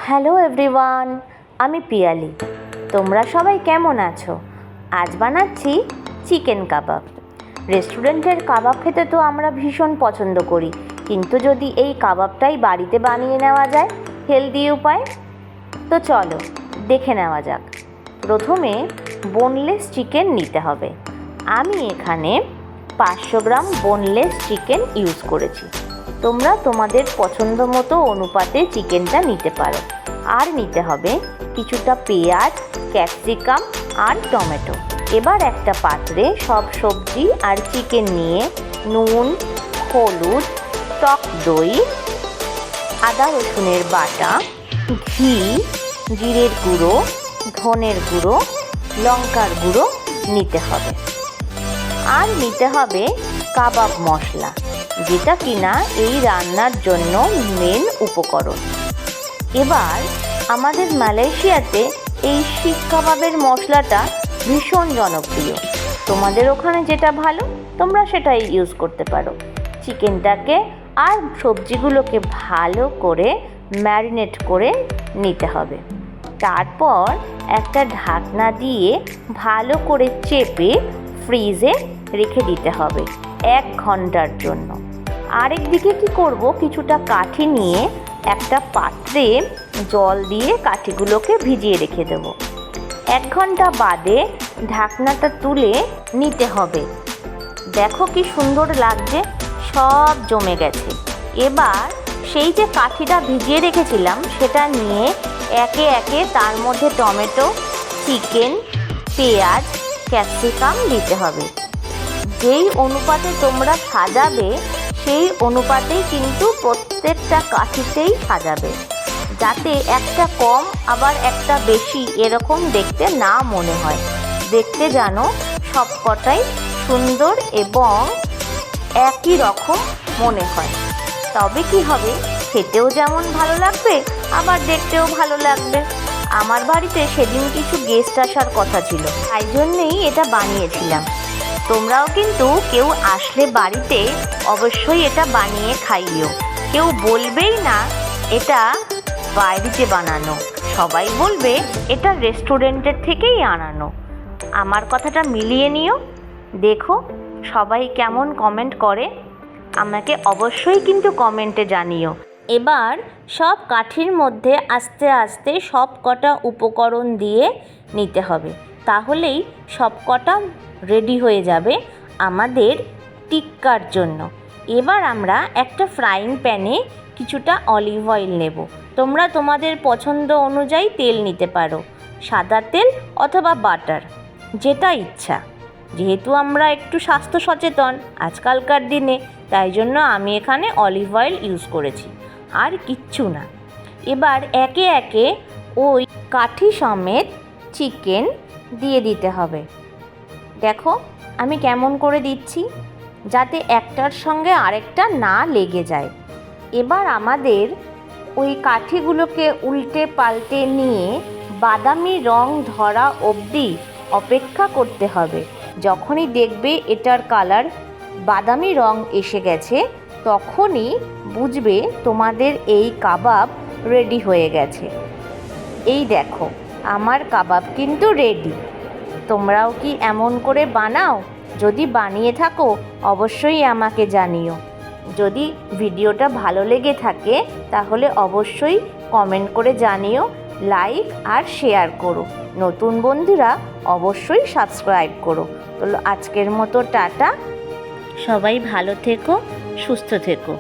Hello everyone, আমি পিয়ালি। তোমরা সবাই কেমন আছো? আজ বানাচ্ছি চিকেন কাবাব। রেস্টুরেন্টের কাবাব খেতে তো আমরা ভীষণ পছন্দ করি, কিন্তু যদি এই কাবাবটাই বাড়িতে বানিয়ে নেওয়া যায় হেলদি উপায়, তো চলো দেখে নেওয়া যাক। প্রথমে বোনলেস চিকেন নিতে হবে। আমি এখানে 500 গ্রাম বোনলেস চিকেন ইউজ করেছি। তোমরা তোমাদের পছন্দ মতো অনুপাতে চিকেনটা নিতে পারো। আর নিতে হবে কিছুটা পেঁয়াজ, ক্যাপসিকাম আর টমেটো। এবার একটা পাত্রে সব সবজি আর চিকেন নিয়ে নুন, হলুদ, টক দই, আদা রসুনের বাটা, ঘি, জিরের গুঁড়ো, ধনের গুঁড়ো, লঙ্কার গুঁড়ো নিতে হবে। আর নিতে হবে কাবাব মশলা, যেটা কিনা এই রান্নার জন্য মেন উপকরণ। এবার আমাদের মালয়েশিয়াতে এই শিক কাবাবের মশলাটা ভীষণ জনপ্রিয়। তোমাদের ওখানে যেটা ভালো তোমরা সেটাই ইউজ করতে পারো। চিকেনটাকে আর সবজিগুলোকে ভালো করে ম্যারিনেট করে নিতে হবে। তারপর একটা ঢাকনা দিয়ে ভালো করে চেপে ফ্রিজে রেখে দিতে হবে 1 ঘন্টার জন্য। আরেক দিকে কি করব, কিছুটা কাঠি নিয়ে একটা পাত্রে জল দিয়ে কাঠিগুলোকে ভিজিয়ে রেখে দেব। 1 ঘন্টা বাদে ঢাকনাটা তুলে নিতে হবে। দেখো কি সুন্দর লাগছে, সব জমে গেছে। এবার সেই যে কাঠিটা ভিজিয়ে রেখেছিলাম সেটা নিয়ে একে একে তার মধ্যে টমেটো, চিকেন, পেঁয়াজ, ক্যাপসিকাম দিতে হবে। যেই অনুপাতে তোমরা সাজাবে সেই অনুপাতেই কিন্তু প্রত্যেকটা কাঠিতেই সাজাবে, যাতে একটা কম আবার একটা বেশি এরকম দেখতে না মনে হয়। দেখতে যেন সবকটাই সুন্দর এবং একই রকম মনে হয়। তবে কি হবে, খেতেও যেমন ভালো লাগবে আবার দেখতেও ভালো লাগবে। আমার বাড়িতে সেদিন কিছু গেস্ট আসার কথা ছিল, তাই জন্যেই এটা বানিয়েছিলাম। তোমরাও কিন্তু কেউ আসলে বাড়িতে অবশ্যই এটা বানিয়ে খাইও। কেউ বলবেই না এটা বাইরেতে বানানো, সবাই বলবে এটা রেস্টুরেন্টের থেকেই আনানো। আমার কথাটা মিলিয়ে নিও। দেখো সবাই কেমন কমেন্ট করে, আমাকে অবশ্যই কিন্তু কমেন্টে জানিও। এবার সব কাঠির মধ্যে আস্তে আস্তে সব কটা উপকরণ দিয়ে নিতে হবে, তাহলেই সব কটা রেডি হয়ে যাবে আমাদের টিক্কার জন্য। এবার আমরা একটা ফ্রাইং প্যানে কিছুটা অলিভ অয়েল নেব। তোমরা তোমাদের পছন্দ অনুযায়ী তেল নিতে পারো, সাদা তেল অথবা বাটার, যেটা ইচ্ছা। যেহেতু আমরা একটু স্বাস্থ্য সচেতন আজকালকার দিনে, তাই জন্য আমি এখানে অলিভ অয়েল ইউজ করেছি, আর কিচ্ছু না। এবার একে একে ওই কাঠি সমেত চিকেন দিয়ে দিতে হবে। দেখো আমি কেমন করে দিচ্ছি, যাতে একটার সঙ্গে আরেকটা না লেগে যায়। এবার আমাদের ওই কাঠিগুলোকে উল্টে পাল্টে নিয়ে বাদামি রং ধরা অবধি অপেক্ষা করতে হবে। যখনই দেখবে এটার কালার বাদামি রং এসে গেছে, তখনই বুঝবে তোমাদের এই কাবাব রেডি হয়ে গেছে। এই দেখো আমার কাবাব কিন্তু রেডি। তোমরাও কি এমন করে বানাও? যদি বানিয়ে থাকো অবশ্যই আমাকে জানিও। যদি ভিডিওটা ভালো লেগে থাকে তাহলে অবশ্যই কমেন্ট করে জানিও, লাইক আর শেয়ার করো। নতুন বন্ধুরা অবশ্যই সাবস্ক্রাইব করো। তো আজকের মতো টাটা, সবাই ভালো থেকো, সুস্থ থেকো।